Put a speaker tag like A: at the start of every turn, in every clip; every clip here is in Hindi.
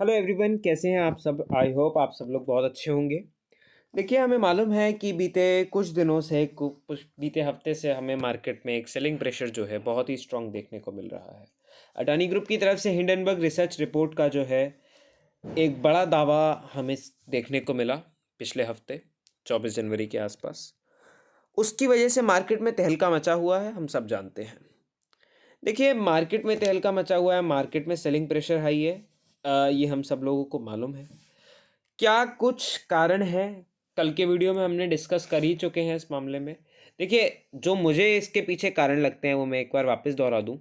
A: हेलो एवरीवन, कैसे हैं आप सब। आई होप आप सब लोग बहुत अच्छे होंगे। देखिए, हमें मालूम है कि बीते कुछ दिनों से कुछ बीते हफ्ते से हमें मार्केट में एक सेलिंग प्रेशर जो है बहुत ही स्ट्रांग देखने को मिल रहा है। अडानी ग्रुप की तरफ से हिंडनबर्ग रिसर्च रिपोर्ट का जो है एक बड़ा दावा हमें देखने को मिला पिछले हफ्ते 24 जनवरी के आसपास। उसकी वजह से मार्केट में तहलका मचा हुआ है, हम सब जानते हैं। देखिए, मार्केट में तहलका मचा हुआ है, मार्केट में सेलिंग प्रेशर हाई है। ये हम सब लोगों को मालूम है। क्या कुछ कारण है, कल के वीडियो में हमने डिस्कस कर ही चुके हैं इस मामले में। देखिए, जो मुझे इसके पीछे कारण लगते हैं वो मैं एक बार वापस दोहरा दूं।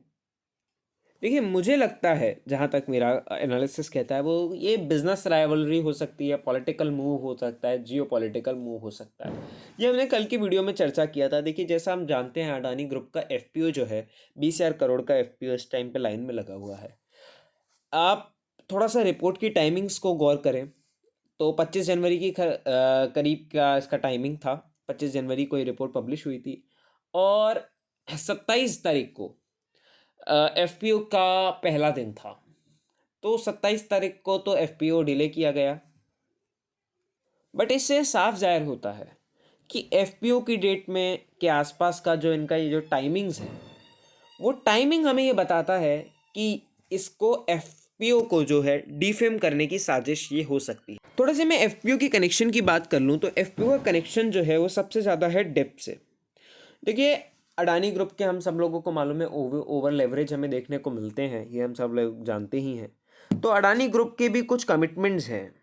A: देखिए, मुझे लगता है, जहाँ तक मेरा एनालिसिस कहता है, वो ये बिजनेस राइवलरी हो सकती है, पॉलिटिकल मूव हो सकता है, जियो पॉलिटिकल मूव हो सकता है। ये हमने कल की वीडियो में चर्चा किया था। देखिए, जैसा हम जानते हैं, अडानी ग्रुप का एफपीओ जो है 20,000 करोड़ का एफपीओ इस टाइम पे लाइन में लगा हुआ है। आप थोड़ा सा रिपोर्ट की टाइमिंग्स को गौर करें तो 25 जनवरी की करीब का इसका टाइमिंग था। 25 जनवरी को ये रिपोर्ट पब्लिश हुई थी और 27 तारीख को एफपीओ का पहला दिन था। तो 27 तारीख को तो एफपीओ डिले किया गया। बट इससे साफ जाहिर होता है कि एफपीओ की डेट में के आसपास का जो इनका ये जो टाइमिंग्स है, वो टाइमिंग हमें ये बताता है कि इसको एफपीओ को जो है डिफेम करने की साजिश ये हो सकती है। थोड़ा से मैं एफपीओ की कनेक्शन की बात कर लूँ तो एफपीओ का कनेक्शन जो है वो सबसे ज़्यादा है डेप से। देखिए, अडानी ग्रुप के हम सब लोगों को मालूम है ओवर लेवरेज हमें देखने को मिलते हैं, ये हम सब लोग जानते ही हैं। तो अडानी ग्रुप के भी कुछ कमिटमेंट्स हैं।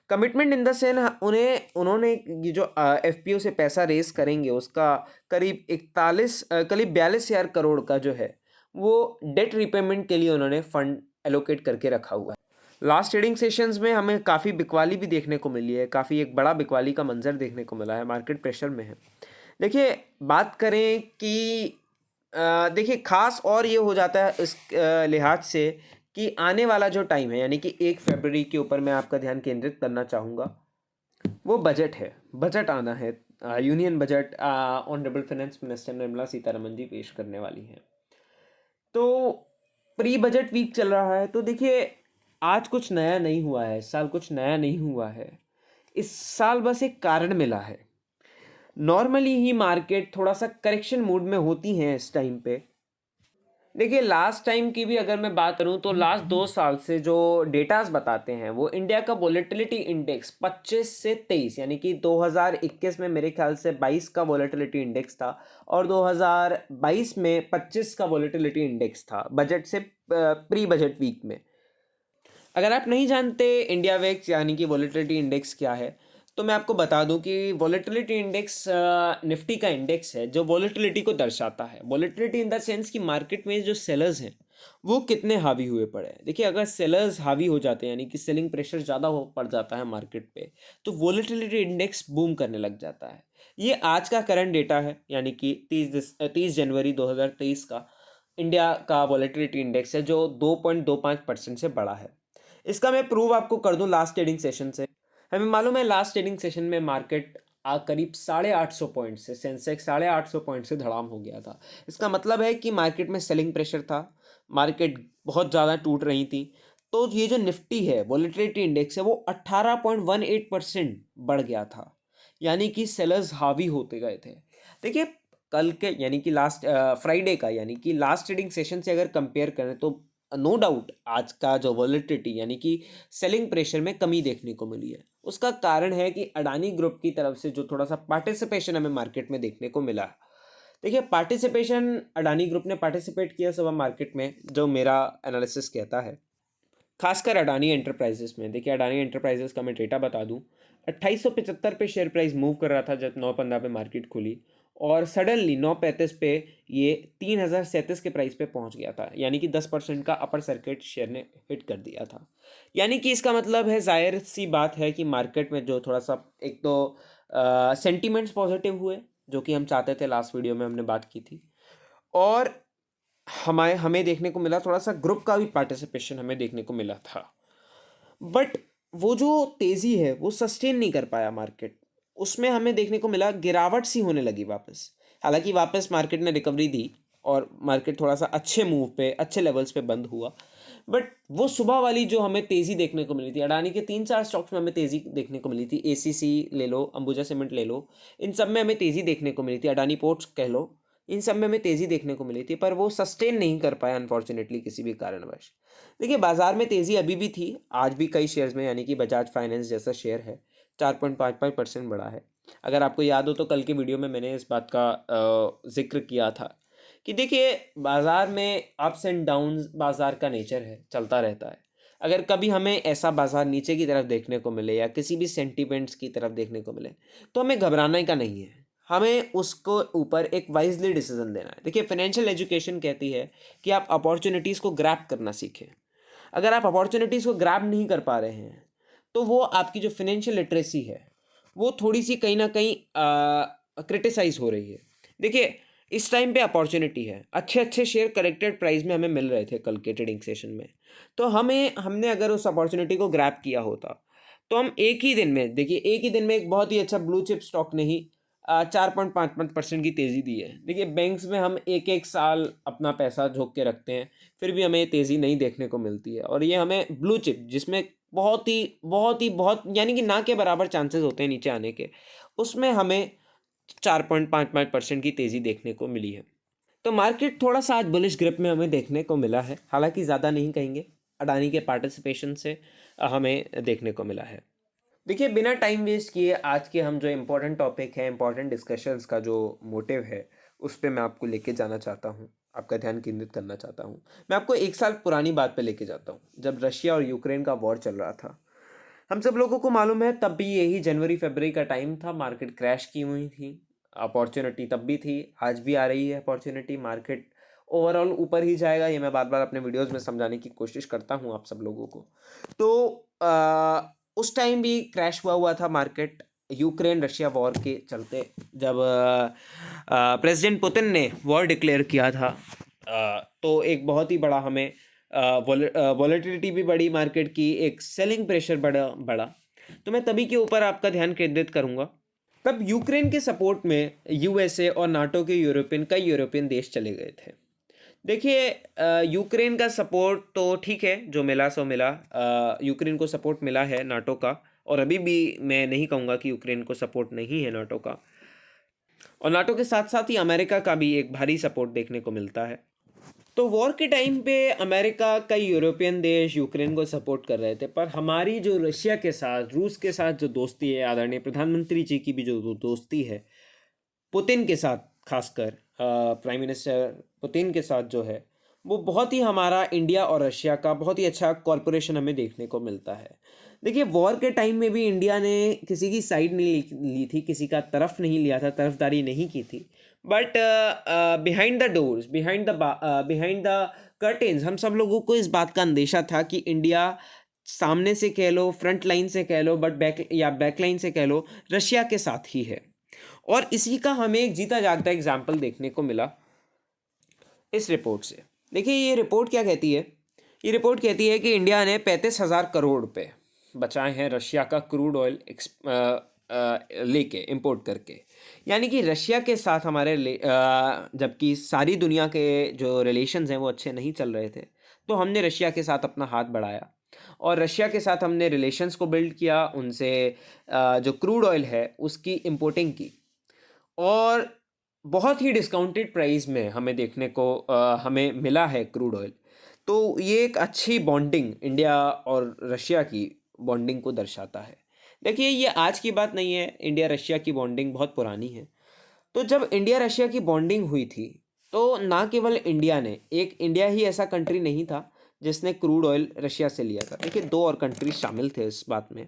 A: कमिटमेंट इन द सेन उन्होंने ये जो एफपीओ से पैसा रेस करेंगे उसका करीब 42,000 करोड़ का जो है वो डेट रिपेमेंट के लिए उन्होंने फंड एलोकेट करके रखा हुआ है। लास्ट ट्रेडिंग सेशंस में हमें काफ़ी बिकवाली भी देखने को मिली है, काफ़ी एक बड़ा बिकवाली का मंजर देखने को मिला है, मार्केट प्रेशर में है। देखिए, बात करें कि देखिए खास और ये हो जाता है इस लिहाज से कि आने वाला जो टाइम है, यानी कि 1 फरवरी के ऊपर मैं आपका ध्यान केंद्रित करना चाहूँगा। वो बजट है, बजट आना है। Union budget honourable finance minister Nirmala Sitharaman ji पेश करने वाली हैं। तो प्री बजट वीक चल रहा है। तो देखिए, आज कुछ नया नहीं हुआ है, इस साल कुछ नया नहीं हुआ है। इस साल बस एक कारण मिला है। नॉर्मली ही मार्केट थोड़ा सा करेक्शन मूड में होती हैं इस टाइम पे। देखिए, लास्ट टाइम की भी अगर मैं बात करूं तो लास्ट 2 साल से जो डेटास बताते हैं वो इंडिया का वोलेटिलिटी इंडेक्स 25 से 23, यानी कि 2021 में मेरे ख्याल से 22 का वोलेटिलिटी इंडेक्स था और 2022 में 25 का वोलेटिलिटी इंडेक्स था बजट से प्री बजट वीक में। अगर आप नहीं जानते इंडिया वेक्स यानी कि वॉलेटिलिटी इंडेक्स क्या है, तो मैं आपको बता दूं कि वॉलेटिलिटी इंडेक्स निफ्टी का इंडेक्स है जो वॉलेटिलिटी को दर्शाता है। वॉलेटिलिटी इन द सेंस कि मार्केट में जो सेलर्स हैं वो कितने हावी हुए पड़े हैं। देखिए, अगर सेलर्स हावी हो जाते हैं, यानी कि सेलिंग प्रेशर ज़्यादा हो पड़ जाता है मार्केट पे, तो वॉलेटिलिटी इंडेक्स बूम करने लग जाता है। ये आज का करंट डेटा है, यानी कि 30 जनवरी 2023 का इंडिया का वॉलेटिलिटी इंडेक्स है जो 2.25% से बड़ा है। इसका मैं प्रूव आपको कर दूं लास्ट ट्रेडिंग सेशन से। हमें मालूम है लास्ट ट्रेडिंग सेशन में मार्केट करीब 850 पॉइंट से, सेंसेक्स 850 पॉइंट से धड़ाम हो गया था। इसका मतलब है कि मार्केट में सेलिंग प्रेशर था, मार्केट बहुत ज़्यादा टूट रही थी। तो ये जो निफ्टी है, वॉलेटिलिटी इंडेक्स है, वो 18.18% बढ़ गया था, यानी कि सेलर्स हावी होते गए थे। देखिए, कल के यानी कि लास्ट फ्राइडे का, यानी कि लास्ट ट्रेडिंग सेशन से अगर कंपेयर करें तो नो डाउट आज का जो वॉलेटिलिटी यानी कि सेलिंग प्रेशर में कमी देखने को मिली है। उसका कारण है कि अडानी ग्रुप की तरफ से जो थोड़ा सा पार्टिसिपेशन हमें मार्केट में देखने को मिला। देखिए, पार्टिसिपेशन अडानी ग्रुप ने पार्टिसिपेट किया सुबह मार्केट में, जो मेरा एनालिसिस कहता है, खासकर अडानी एंटरप्राइजेस में। देखिए, अडानी एंटरप्राइजेस का मैं डेटा बता दूं, 2875 पे शेयर प्राइस मूव कर रहा था जब 9:15 पे मार्केट खुली और सडनली 9:35 पे ये 3037 के प्राइस पे पहुंच गया था, यानी कि 10% का अपर सर्किट शेयर ने हिट कर दिया था। यानी कि इसका मतलब है, जाहिर सी बात है कि मार्केट में जो थोड़ा सा एक तो सेंटीमेंट्स पॉजिटिव हुए, जो कि हम चाहते थे, लास्ट वीडियो में हमने बात की थी। और हमें हमें देखने को मिला थोड़ा सा ग्रुप का भी पार्टिसिपेशन हमें देखने को मिला था। बट वो जो तेज़ी है वो सस्टेन नहीं कर पाया मार्केट, उसमें हमें देखने को मिला गिरावट सी होने लगी वापस। हालांकि वापस मार्केट ने रिकवरी दी और मार्केट थोड़ा सा अच्छे मूव पे, अच्छे लेवल्स पे बंद हुआ। बट वो सुबह वाली जो हमें तेज़ी देखने को मिली थी, अडानी के 3-4 स्टॉक्स में हमें तेज़ी देखने को मिली थी। एसीसी ले लो, अंबुजा सीमेंट ले लो, इन सब में हमें तेज़ी देखने को मिली थी। अडानी पोर्ट्स कह लो, इन सब में हमें तेज़ी देखने को मिली थी, पर वो सस्टेन नहीं कर पाया अनफॉर्चुनेटली किसी भी कारणवश। देखिए, बाज़ार में तेज़ी अभी भी थी, आज भी कई शेयर्स में, यानी कि बजाज फाइनेंस जैसा शेयर है, 4.55% बढ़ा है। अगर आपको याद हो तो कल की वीडियो में मैंने इस बात का ज़िक्र किया था कि देखिए, बाज़ार में अप्स एंड डाउन्स बाज़ार का नेचर है, चलता रहता है। अगर कभी हमें ऐसा बाज़ार नीचे की तरफ देखने को मिले या किसी भी सेंटिमेंट्स की तरफ देखने को मिले, तो हमें घबराने का नहीं है। हमें उसको ऊपर एक वाइज़ली डिसीज़न लेना है। देखिए, फाइनेंशियल एजुकेशन कहती है कि आप अपॉर्च्युनिटीज़ को ग्रैब करना सीखें। अगर आप अपॉर्च्युनिटीज़ को ग्रैब नहीं कर पा रहे हैं, तो वो आपकी जो फाइनेंशियल लिटरेसी है, वो थोड़ी-सी कहीं न कहीं क्रिटिसाइज़ हो रही है। देखिए, इस टाइम पे अपॉर्च्युनिटी है। अच्छे-अच्छे शेयर करेक्टेड प्राइस में हमें मिल रहे थे कल के ट्रेडिंग सेशन में। तो हमने अगर उस अपॉर्च्युनिटी को ग्रैब किया होता, तो हम एक ही दिन में, देखिए, एक ही दिन में एक बहुत ही अच्छा ब्लू चिप स्टॉक ने ही 4.55% की तेज़ी दी है। देखिए, बैंक्स में हम 1-1 साल अपना पैसा झोंक के रखते हैं, फिर भी हमें तेज़ी नहीं देखने को मिलती है, और ये हमें ब्लू चिप, जिसमें बहुत यानी कि ना के बराबर चांसेस होते हैं नीचे आने के, उसमें हमें 4.55% की तेज़ी देखने को मिली है। तो मार्केट थोड़ा-सा आज बुलिश ग्रिप में हमें देखने को मिला है, हालाँकि ज़्यादा नहीं कहेंगे, अडानी के पार्टिसिपेशन से हमें देखने को मिला है। देखिए, बिना टाइम वेस्ट किए आज के हम जो इम्पोर्टेंट टॉपिक है, इम्पोर्टेंट डिस्कशंस का जो मोटिव है, उस पे मैं आपको लेके जाना चाहता हूँ, आपका ध्यान केंद्रित करना चाहता हूँ। मैं आपको 1 साल पुरानी बात पे लेके जाता हूँ, जब रशिया और यूक्रेन का वॉर चल रहा था। हम सब लोगों को मालूम है, तब भी यही जनवरी-फरवरी का टाइम था, मार्केट क्रैश की हुई थी। अपॉर्च्युनिटी तब भी थी, आज भी आ रही है अपॉर्च्युनिटी, मार्केट ओवरऑल ऊपर ही जाएगा, ये मैं बार-बार अपने वीडियोज़ में समझाने की कोशिश करता हूँ आप सब लोगों को। तो उस टाइम भी क्रैश हुआ था मार्केट, यूक्रेन रशिया वॉर के चलते, जब प्रेसिडेंट पुतिन ने वॉर डिक्लेयर किया था। तो एक बहुत ही बड़ा हमें वॉलेटिलिटी भी बढ़ी मार्केट की, एक सेलिंग प्रेशर बढ़ा बढ़ा। तो मैं तभी के ऊपर आपका ध्यान केंद्रित करूंगा। तब यूक्रेन के सपोर्ट में यूएसए और नाटो के कई यूरोपियन देश चले गए थे। देखिए, यूक्रेन का सपोर्ट तो ठीक है, जो मिला सो मिला। यूक्रेन को सपोर्ट मिला है नाटो का, और अभी भी मैं नहीं कहूँगा कि यूक्रेन को सपोर्ट नहीं है नाटो का। और नाटो के साथ साथ ही अमेरिका का भी एक भारी सपोर्ट देखने को मिलता है। तो वॉर के टाइम पे अमेरिका, कई यूरोपियन देश यूक्रेन को सपोर्ट कर रहे थे, पर हमारी जो रशिया के साथ, रूस के साथ जो दोस्ती है, आदरणीय प्रधानमंत्री जी की भी जो दोस्ती है, पुतिन के साथ, खासकर प्राइम मिनिस्टर पुतिन के साथ जो है, वो बहुत ही, हमारा इंडिया और रशिया का बहुत ही अच्छा कॉरपोरेशन हमें देखने को मिलता है। देखिए, वॉर के टाइम में भी इंडिया ने किसी की साइड नहीं ली थी, किसी का तरफ नहीं लिया था, तरफदारी नहीं की थी। But behind the doors, behind the curtains, हम सब लोगों को इस बात का अंदेशा था कि इंडिया, सामने से कह लो, फ्रंट लाइन से कह लो, बट बैक लाइन से कह लो, रशिया के साथ ही है। और इसी का हमें एक जीता जागता एग्जाम्पल देखने को मिला इस रिपोर्ट से। देखिए, ये रिपोर्ट क्या कहती है? ये रिपोर्ट कहती है कि इंडिया ने 35,000 करोड़ रुपए बचाए हैं रशिया का क्रूड ऑयल लेके, इंपोर्ट करके। यानी कि रशिया के साथ जबकि सारी दुनिया के जो रिलेशंस हैं वो अच्छे नहीं चल रहे थे, तो हमने रशिया के साथ अपना हाथ बढ़ाया, और रशिया के साथ हमने रिलेशंस को बिल्ड किया, उनसे जो क्रूड ऑयल है उसकी इंपोर्टिंग की, और बहुत ही डिस्काउंटेड प्राइस में हमें मिला है क्रूड ऑयल। तो ये एक अच्छी बॉन्डिंग, इंडिया और रशिया की बॉन्डिंग को दर्शाता है। देखिए, ये आज की बात नहीं है, इंडिया रशिया की बॉन्डिंग बहुत पुरानी है। तो जब इंडिया रशिया की बॉन्डिंग हुई थी, तो ना केवल इंडिया ही ऐसा कंट्री नहीं था जिसने क्रूड ऑयल रशिया से लिया था। देखिए, 2 और कंट्रीज शामिल थे इस बात में,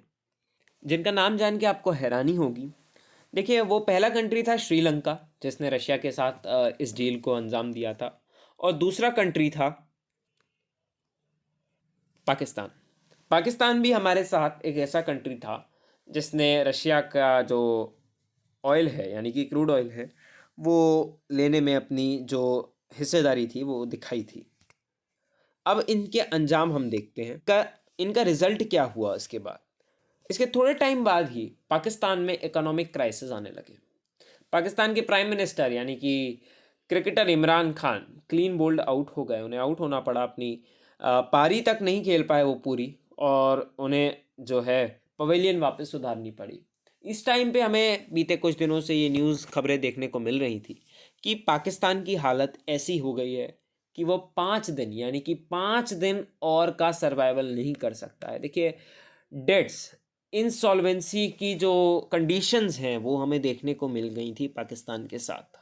A: जिनका नाम जान के आपको हैरानी होगी। देखिए, वो पहला कंट्री था श्रीलंका, जिसने रशिया के साथ इस डील को अंजाम दिया था, और दूसरा कंट्री था पाकिस्तान। पाकिस्तान भी हमारे साथ एक ऐसा कंट्री था जिसने रशिया का जो ऑयल है, यानी कि क्रूड ऑयल है, वो लेने में अपनी जो हिस्सेदारी थी वो दिखाई थी। अब इनके अंजाम हम देखते हैं, इनका रिजल्ट क्या हुआ इसके बाद। इसके थोड़े टाइम बाद ही पाकिस्तान में इकोनॉमिक क्राइसिस आने लगे। पाकिस्तान के प्राइम मिनिस्टर, यानी कि cricketer Imran Khan, clean bowled out हो गए, उन्हें आउट होना पड़ा अपनी पारी तक नहीं खेल पाए वो पूरी, और उन्हें जो है पवेलियन वापस सुधारनी पड़ी। इस टाइम पे हमें बीते कुछ दिनों से ये न्यूज़ खबरें देखने को मिल रही थी कि पाकिस्तान की हालत ऐसी हो गई है कि वो 5 दिन, यानी कि 5 दिन और का सर्वाइवल नहीं कर सकता है। देखिए, डेट्स, इंसॉल्वेंसी की जो कंडीशंस हैं वो हमें देखने को मिल गई थी पाकिस्तान के साथ।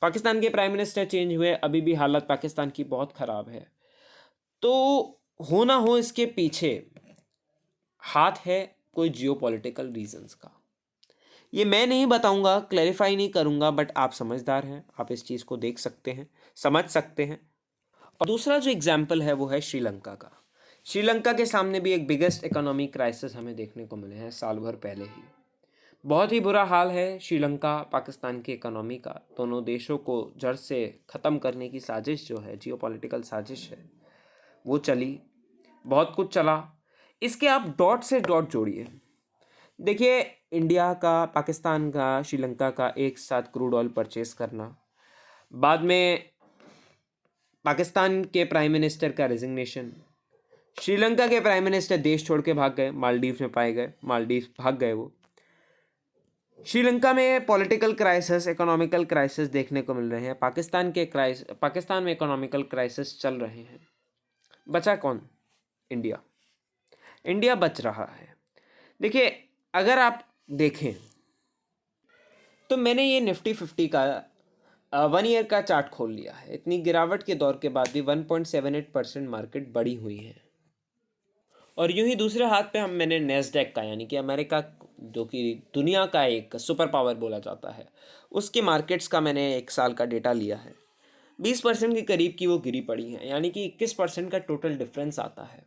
A: पाकिस्तान के प्राइम मिनिस्टर चेंज हुए, अभी भी हालत पाकिस्तान की बहुत ख़राब है। तो हो ना हो, इसके पीछे हाथ है कोई जियोपॉलिटिकल रीजंस का। ये मैं नहीं बताऊंगा, क्लैरिफाई नहीं करूंगा, बट आप समझदार हैं, आप इस चीज़ को देख सकते हैं, समझ सकते हैं। और दूसरा जो एग्जाम्पल है वो है श्रीलंका का। श्रीलंका के सामने भी एक बिगेस्ट इकोनॉमिक क्राइसिस हमें देखने को मिले हैं साल भर पहले ही। बहुत ही बुरा हाल है श्रीलंका पाकिस्तान की इकोनॉमी का। दोनों देशों को जड़ से ख़त्म करने की साजिश जो है, जियोपॉलिटिकल साजिश है, वो चली, बहुत कुछ चला। इसके आप डॉट से डॉट जोड़िए। देखिए, इंडिया का, पाकिस्तान का, श्रीलंका का एक साथ क्रूड ऑयल परचेस करना, बाद में पाकिस्तान के प्राइम मिनिस्टर का रेजिग्नेशन, श्रीलंका के प्राइम मिनिस्टर देश छोड़ के भाग गए, मालदीव में पाए गए, मालदीव भाग गए वो। श्रीलंका में पॉलिटिकल क्राइसिस, इकोनॉमिकल क्राइसिस देखने को मिल रहे हैं। पाकिस्तान में इकोनॉमिकल क्राइसिस चल रहे हैं। बचा कौन? इंडिया। इंडिया बच रहा है। देखिए, अगर आप देखें तो मैंने ये निफ्टी 50 का 1 ईयर का चार्ट खोल लिया है। इतनी गिरावट के दौर के बाद भी 1.78% मार्केट बढ़ी हुई है। और यूं ही दूसरे हाथ पे मैंने नेस्डैक का, यानी कि अमेरिका, जो कि दुनिया का एक सुपर पावर बोला जाता है, उसके मार्केट्स का मैंने 1 साल का डेटा लिया है। 20% के करीब की वो गिरी पड़ी हैं, यानी कि 21% का टोटल डिफरेंस आता है।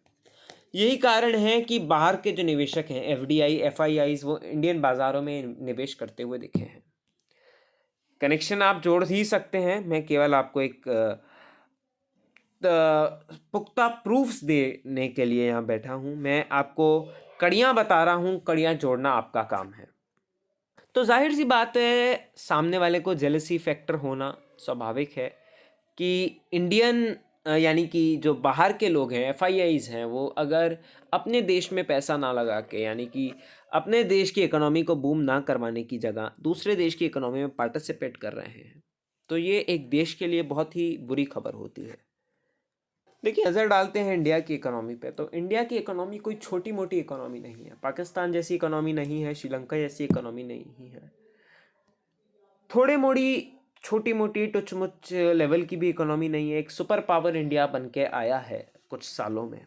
A: यही कारण है कि बाहर के जो निवेशक हैं, एफडीआई, एफआईआईज, वो इंडियन बाज़ारों में निवेश करते हुए दिखे हैं। कनेक्शन आप जोड़ ही सकते हैं, मैं केवल आपको एक पुख्ता प्रूफ्स देने के लिए यहाँ बैठा हूँ। मैं आपको कड़ियाँ बता रहा हूँ, कड़ियाँ जोड़ना आपका काम है। तो जाहिर सी बात है, सामने वाले को जेलसी फैक्टर होना स्वाभाविक है कि इंडियन, यानी कि जो बाहर के लोग हैं, एफआईआईज हैं, वो अगर अपने देश में पैसा ना लगा के, यानी कि अपने देश की इकोनॉमी को बूम ना करवाने की जगह दूसरे देश की इकोनॉमी में पार्टिसिपेट कर रहे हैं, तो ये एक देश के लिए बहुत ही बुरी खबर होती है। देखिए, नज़र डालते हैं इंडिया की इकोनॉमी पे, तो इंडिया की इकोनॉमी कोई छोटी मोटी इकोनॉमी नहीं है। पाकिस्तान जैसी इकोनॉमी नहीं है, श्रीलंका जैसी इकोनॉमी नहीं है। थोड़े मोड़ी, छोटी मोटी, टुच मुच लेवल की भी इकोनॉमी नहीं है। एक सुपर पावर इंडिया बन के आया है कुछ सालों में।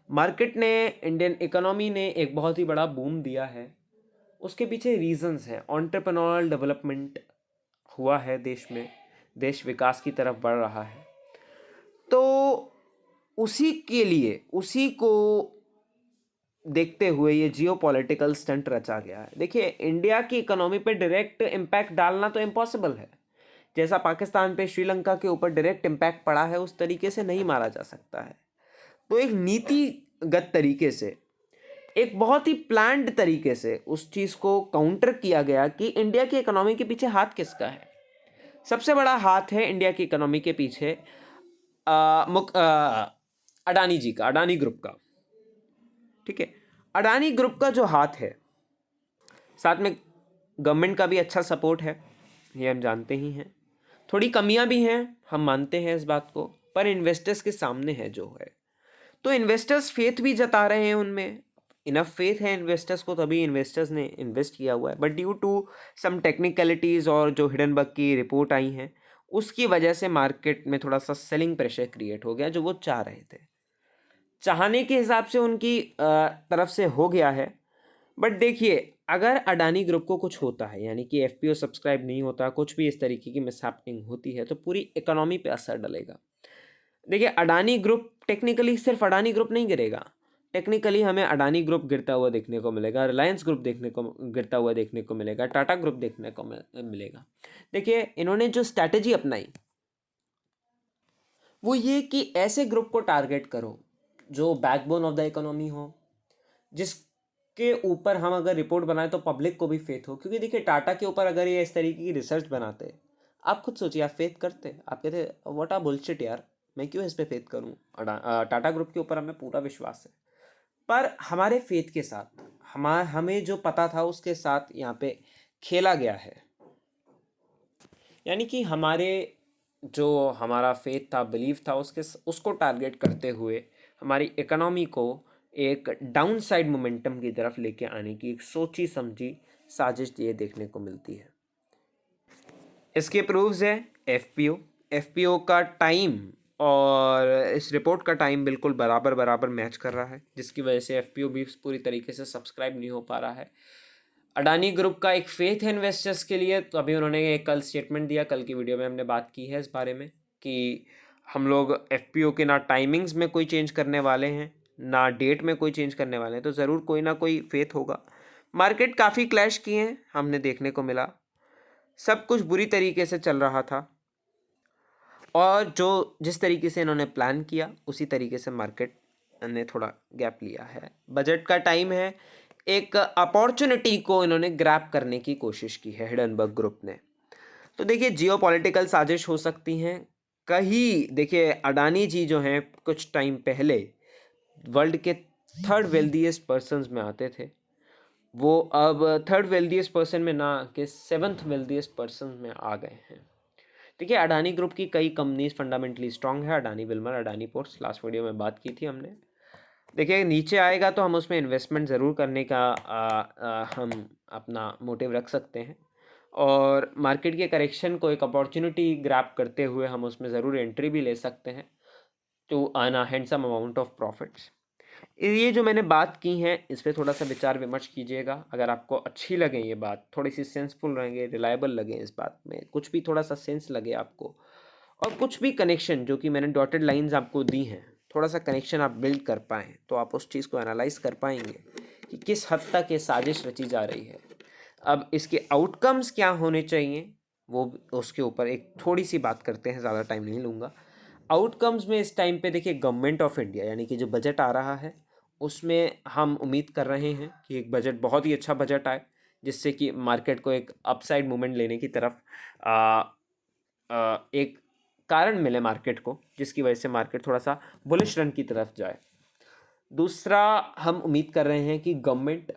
A: मार्केट ने, इंडियन इकोनॉमी ने एक बहुत ही बड़ा बूम दिया है। उसके पीछे रीजंस हैं। एंटरप्रेन्योरल डेवलपमेंट हुआ है देश में, देश विकास की तरफ बढ़ रहा है। तो उसी के लिए, उसी को देखते हुए ये जियोपॉलिटिकल स्टंट रचा गया है। देखिए, इंडिया की इकोनॉमी पे डायरेक्ट इम्पैक्ट डालना तो इम्पॉसिबल है। जैसा पाकिस्तान पे, श्रीलंका के ऊपर डायरेक्ट इम्पैक्ट पड़ा है, उस तरीके से नहीं मारा जा सकता है। तो एक नीतिगत तरीके से, एक बहुत ही प्लान्ड तरीके से उस चीज़ को काउंटर किया गया कि इंडिया की इकोनॉमी के पीछे हाथ किसका है। सबसे बड़ा हाथ है इंडिया की इकोनॉमी के पीछे अडानी जी का, अडानी ग्रुप का। ठीक है, अडानी ग्रुप का जो हाथ है, साथ में गवर्नमेंट का भी अच्छा सपोर्ट है, ये हम जानते ही हैं। थोड़ी कमियां भी हैं, हम मानते हैं इस बात को, पर इन्वेस्टर्स के सामने है जो है। तो इन्वेस्टर्स फेथ भी जता रहे हैं उनमें। इनफ फेथ है इन्वेस्टर्स को, तभी इन्वेस्टर्स ने इन्वेस्ट किया हुआ है। But due to some technicalities और जो हिडनबर्ग की रिपोर्ट आई हैं, उसकी वजह से मार्केट में थोड़ा सा सेलिंग प्रेशर क्रिएट हो गया, जो वो चाह रहे थे। चाहने के हिसाब से उनकी तरफ से हो गया है। बट देखिए, अगर अडानी ग्रुप को कुछ होता है, यानी कि एफपीओ सब्सक्राइब नहीं होता, कुछ भी इस तरीके की मिसहैपनिंग होती है, तो पूरी इकोनॉमी पे असर डलेगा। देखिए, अडानी ग्रुप, टेक्निकली सिर्फ अडानी ग्रुप नहीं गिरेगा। टेक्निकली हमें अडानी ग्रुप गिरता हुआ देखने को मिलेगा, रिलायंस ग्रुप गिरता हुआ देखने को मिलेगा, टाटा ग्रुप देखने को मिलेगा। देखिए, इन्होंने जो स्ट्रैटेजी अपनाई वो ये कि ऐसे ग्रुप को टारगेट करो जो बैकबोन ऑफ द इकोनॉमी हो, जिसके ऊपर हम अगर रिपोर्ट बनाए तो पब्लिक को भी फेथ हो। क्योंकि देखिए, टाटा के ऊपर अगर ये इस तरीके की रिसर्च बनाते, आप खुद सोचिए, आप फेथ करते? आप कहते व्हाट आ बुलशिट यार, मैं क्यों इस पे फेथ करूँ? टाटा ग्रुप के ऊपर हमें पूरा विश्वास है, पर हमारे फेथ के साथ हमें जो पता था उसके साथ यहाँ पे खेला गया है। यानी कि हमारा फेथ था, बिलीफ था, उसको टारगेट करते हुए हमारी इकोनॉमी को एक डाउन साइड मोमेंटम की तरफ लेके आने की एक सोची समझी साजिश ये देखने को मिलती है। इसके प्रूफ्स है एफपीओ का टाइम और इस रिपोर्ट का टाइम बिल्कुल बराबर मैच कर रहा है, जिसकी वजह से एफपीओ भी पूरी तरीके से सब्सक्राइब नहीं हो पा रहा है। अडानी ग्रुप का एक फेथ है इन्वेस्टर्स के लिए, तो अभी उन्होंने एक कल स्टेटमेंट दिया, कल की वीडियो में हमने बात की है इस बारे में कि हम लोग एफपीओ के ना टाइमिंग्स में कोई चेंज करने वाले हैं, ना डेट में कोई चेंज करने वाले हैं, तो ज़रूर कोई ना कोई फेथ होगा। मार्केट काफ़ी क्लैश किए हैं, हमने देखने को मिला, सब कुछ बुरी तरीके से चल रहा था और जिस तरीके से इन्होंने प्लान किया उसी तरीके से मार्केट ने थोड़ा गैप लिया है। बजट का टाइम है, एक अपॉर्चुनिटी को इन्होंने ग्रैब करने की कोशिश की है हिडनबर्ग ग्रुप ने। तो देखिए जियोपॉलिटिकल साजिश हो सकती हैं कहीं। देखिए अडानी जी जो हैं कुछ टाइम पहले वर्ल्ड के थर्ड वेल्दीएस्ट पर्सनस में आते थे, वो अब थर्ड वेल्दीएस्ट पर्सन में ना कि सेवन्थ वेल्दीएस्ट पर्सन में आ गए हैं। देखिए अडानी ग्रुप की कई कंपनीज फंडामेंटली स्ट्रांग है, Adani Wilmer, Adani ports, last video में बात की थी हमने। देखिए नीचे आएगा तो हम उसमें इन्वेस्टमेंट ज़रूर करने का हम अपना मोटिव रख सकते हैं और मार्केट के करेक्शन को एक अपॉर्चुनिटी ग्रैब करते हुए हम उसमें ज़रूर एंट्री भी ले सकते हैं to earn a handsome amount of profits. ये जो मैंने बात की हैं इस पर थोड़ा सा विचार विमर्श कीजिएगा। अगर आपको अच्छी लगे ये बात, थोड़ी सी सेंसफुल रहेंगे, रिलायबल लगे, इस बात में कुछ भी थोड़ा सा सेंस लगे आपको और कुछ भी कनेक्शन जो कि मैंने डॉटेड लाइंस आपको दी हैं, थोड़ा सा कनेक्शन आप बिल्ड कर पाएँ तो आप उस चीज़ को एनालाइज कर पाएंगे कि किस हद तक ये साजिश रची जा रही है। अब इसके आउटकम्स क्या होने चाहिए वो उसके ऊपर एक थोड़ी सी बात करते हैं, ज़्यादा टाइम नहीं लूँगा। आउटकम्स में इस टाइम पे देखिए गवर्नमेंट ऑफ इंडिया यानी कि जो बजट आ रहा है उसमें हम उम्मीद कर रहे हैं कि एक बजट बहुत ही अच्छा बजट आए, जिससे कि मार्केट को एक अपसाइड मूवमेंट लेने की तरफ एक कारण मिले मार्केट को, जिसकी वजह से मार्केट थोड़ा सा बुलिश रन की तरफ जाए। दूसरा, हम उम्मीद कर रहे हैं कि गवर्नमेंट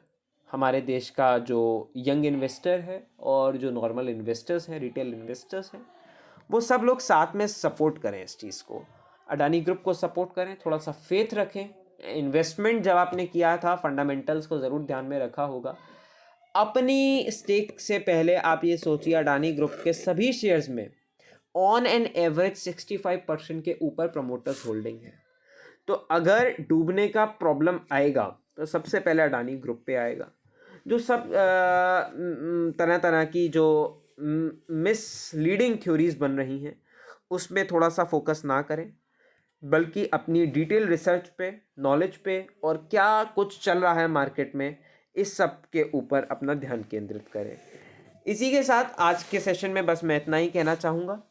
A: हमारे देश का जो यंग इन्वेस्टर है और जो नॉर्मल इन्वेस्टर्स हैं, रिटेल इन्वेस्टर्स हैं, वो सब लोग साथ में सपोर्ट करें इस चीज़ को, अडानी ग्रुप को सपोर्ट करें, थोड़ा सा फेथ रखें। इन्वेस्टमेंट जब आपने किया था फंडामेंटल्स को ज़रूर ध्यान में रखा होगा। अपनी स्टेक से पहले आप ये सोचिए अडानी ग्रुप के सभी शेयर्स में ऑन एन एवरेज 65% के ऊपर प्रमोटर्स होल्डिंग है। तो अगर डूबने का प्रॉब्लम आएगा तो सबसे पहले अडानी ग्रुप पे आएगा। जो सब तरह तरह की जो मिसलीडिंग थ्योरीज बन रही हैं उसमें थोड़ा सा फोकस ना करें, बल्कि अपनी डिटेल रिसर्च पे, नॉलेज पे और क्या कुछ चल रहा है मार्केट में, इस सब के ऊपर अपना ध्यान केंद्रित करें। इसी के साथ आज के सेशन में बस मैं इतना ही कहना चाहूँगा,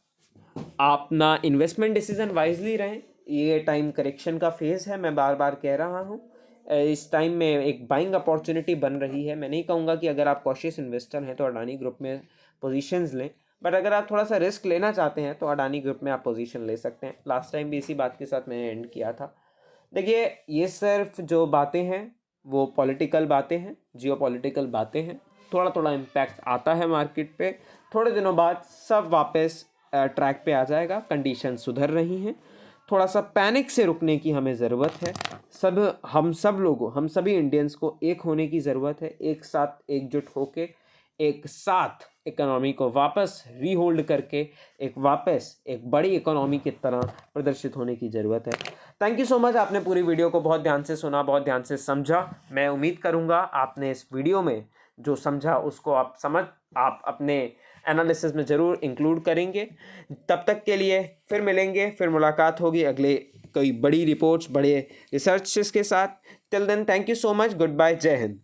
A: आप ना इन्वेस्टमेंट डिसीजन वाइजली रहें। ये टाइम करेक्शन का फेज़ है, मैं बार बार कह रहा हूँ। इस टाइम में एक बाइंग अपॉर्चुनिटी बन रही है। मैं नहीं कहूँगा कि अगर आप कॉशियस इन्वेस्टर हैं तो अडानी ग्रुप में पोजीशंस लें, बट अगर आप थोड़ा सा रिस्क लेना चाहते हैं तो अडानी ग्रुप में आप पोजीशन ले सकते हैं। लास्ट टाइम भी इसी बात के साथ मैंने एंड किया था। देखिए ये सिर्फ जो बातें हैं वो पॉलिटिकल बातें हैं, जियोपॉलिटिकल बातें हैं। थोड़ा थोड़ा इम्पैक्ट आता है मार्केट पे, थोड़े दिनों बाद सब वापस ट्रैक पे आ जाएगा, कंडीशन सुधर रही हैं। थोड़ा सा पैनिक से रुकने की हमें ज़रूरत है। हम सभी इंडियंस को एक होने की ज़रूरत है, एक साथ एकजुट होके एक साथ इकोनॉमी को वापस रीहोल्ड करके एक बड़ी इकोनॉमी की तरह प्रदर्शित होने की ज़रूरत है। थैंक यू सो मच, आपने पूरी वीडियो को बहुत ध्यान से सुना, बहुत ध्यान से समझा। मैं उम्मीद करूँगा आपने इस वीडियो में जो समझा उसको आप अपने एनालिसिस में ज़रूर इंक्लूड करेंगे। तब तक के लिए फिर मिलेंगे, फिर मुलाकात होगी अगले कोई बड़ी रिपोर्ट्स, बड़े रिसर्चेस के साथ। Till then thank you so much, good bye, जय हिंद।